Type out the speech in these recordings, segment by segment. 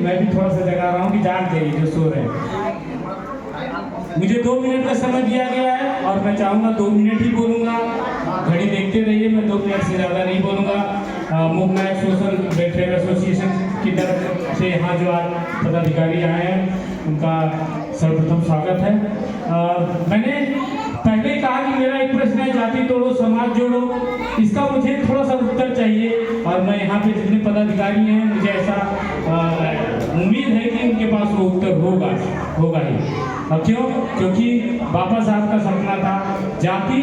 मैं भी थोड़ा सा जगा रहा हूँ कि जाग जाइए जो सो रहे हैं। मुझे 2 मिनट का समय दिया गया है और मैं चाहूँगा 2 मिनट ही बोलूँगा। घड़ी देखते रहिए, मैं 2 मिनट से ज़्यादा नहीं बोलूँगा। मूवमेंट सोशल वेलफेयर एसोसिएशन की तरफ से यहाँ जो आज पदाधिकारी आए हैं उनका सर्वप्रथम स्वागत है। मैंने पहले कहा कि मेरा एक प्रश्न है, जाति तोड़ो समाज जोड़ो, इसका मुझे थोड़ा सा उत्तर चाहिए और मैं यहाँ पे जितने पदाधिकारी हैं मुझे ऐसा उम्मीद है कि उनके पास वो उत्तर होगा ही। क्यों? क्योंकि बाबा साहब का सपना था जाति,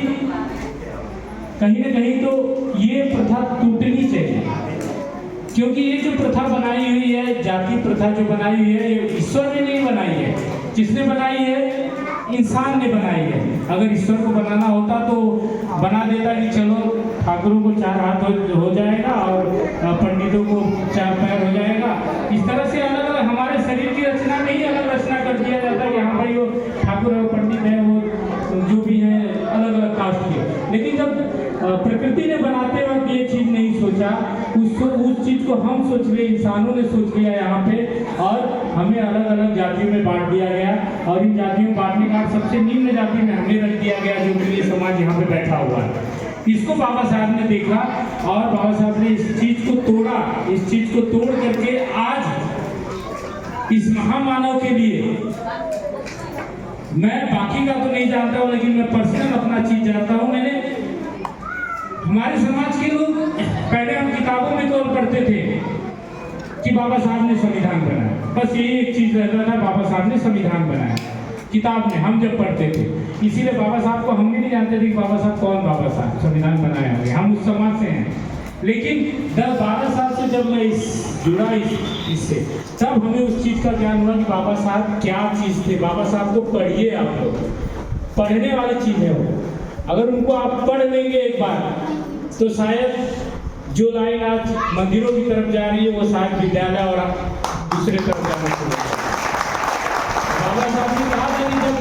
कहीं न कहीं तो ये प्रथा टूटनी चाहिए, क्योंकि ये जो प्रथा बनाई हुई है, जाति प्रथा जो बनाई हुई है, ये ईश्वर ने नहीं बनाई है। किसने बनाई है? इंसान ने बनाई है। अगर ईश्वर को बनाना होता तो बना देता कि चलो ठाकुरों को 4 हाथ हो जाएगा और पंडितों को 4 पैर हो जाएगा। इस तरह से अलग अलग हमारे शरीर की रचना में ही अलग रचना कर दिया जाता है कि हाँ भाई वो ठाकुर है, वो पंडित है, वो जो भी है अलग अलग कास्ट के। लेकिन जब प्रकृति ने बनाते वक्त ये चीज़ नहीं सोचा, उस चीज़ को हम सोच लिए, इंसानों ने सोच लिया यहाँ पे, और हमें अलग अलग जातियों में बांट दिया गया। और इन जातियों में बांटने का सबसे निम्न जाति में हमें रख दिया गया, जो कि ये समाज यहाँ पे बैठा हुआ है। इसको बाबा साहब ने देखा और बाबा साहब ने इस चीज को तोड़ा। इस चीज को तोड़ करके आज इस महामानव के लिए, मैं बाकी का तो नहीं जानता हूँ लेकिन मैं पर्सनल अपना चीज जानता हूँ। मैंने हमारे समाज के लोग पहले हम किताबों में तो पढ़ते थे कि बाबा साहब ने संविधान बनाया, बस यही एक चीज रहता था, बाबा साहब ने संविधान बनाया किताब में, हम जब पढ़ते थे। इसीलिए बाबा साहब को हम भी नहीं जानते थे कि बाबा साहब कौन बाबा साहब संविधान बनाया होंगे, हम उस समाज से हैं। लेकिन 10-12 साल से जब मैं जुड़ा इससे, तब हमें उस चीज़ का ज्ञान हुआ कि बाबा साहब क्या चीज़ थे। बाबा साहब को पढ़िए, आप लोग पढ़ने वाली चीज़ है वो। अगर उनको आप पढ़ लेंगे एक बार तो शायद जो लाइन आज मंदिरों की तरफ जा रही है वो शायद विद्यालय और दूसरे तरफ जाना शुरू। बाबा साहब ने कहा था कि जब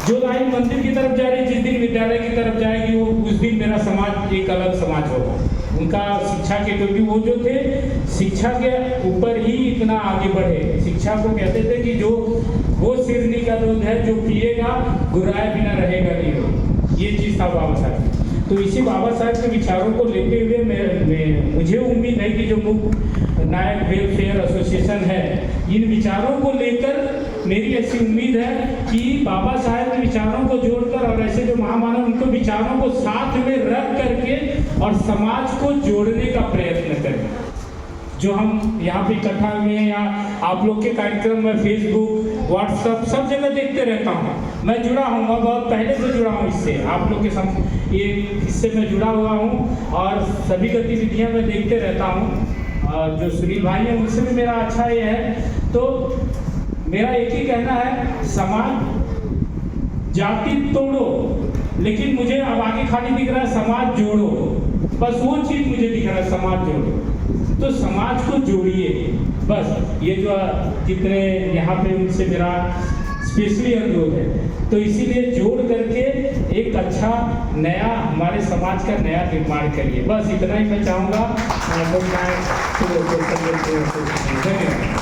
जो लाइन मंदिर की तरफ जा रही है, जिस दिन विद्यालय की तरफ जाएगी, वो उस दिन मेरा समाज एक अलग समाज होगा। उनका शिक्षा के, क्योंकि वो जो थे शिक्षा के ऊपर ही इतना आगे बढ़े। शिक्षा को कहते थे कि जो वो सिरनी का दूध है, जो पिएगा गुर्राए बिना रहेगा नहीं हो। ये चीज़ था बाबा साहब। तो इसी बाबा साहब के विचारों को लेते हुए मुझे उम्मीद है कि जो मुख्य नायक वेलफेयर एसोसिएशन है, इन विचारों को लेकर मेरी ऐसी उम्मीद है कि बाबा साहब के विचारों को जोड़कर और ऐसे जो महामानव उनको विचारों को साथ में रख करके और समाज को जोड़ने का प्रयत्न करें। जो हम यहाँ पे इकट्ठा हुए हैं, या आप लोग के कार्यक्रम में फेसबुक, व्हाट्सएप सब जगह देखते रहता हूँ। मैं जुड़ा हूँ, बहुत पहले से जुड़ा हूँ इससे, आप लोग के ये इससे मैं जुड़ा हुआ हूँ और सभी गतिविधियाँ मैं देखते रहता हूँ। जो सुनील भाई हैं उनसे भी मेरा अच्छा ये है। तो मेरा एक ही कहना है, समाज जाति तोड़ो, लेकिन मुझे अब आगे खाली दिख रहा है समाज जोड़ो। बस वो चीज़ मुझे दिख रहा है, समाज जोड़ो। तो समाज को जोड़िए बस। ये जो जितने यहाँ पे उनसे मेरा स्पेशली अनुरोध है, तो इसीलिए जोड़ करके एक अच्छा नया हमारे समाज का नया निर्माण करिए। बस इतना ही मैं चाहूँगा। धन्यवाद।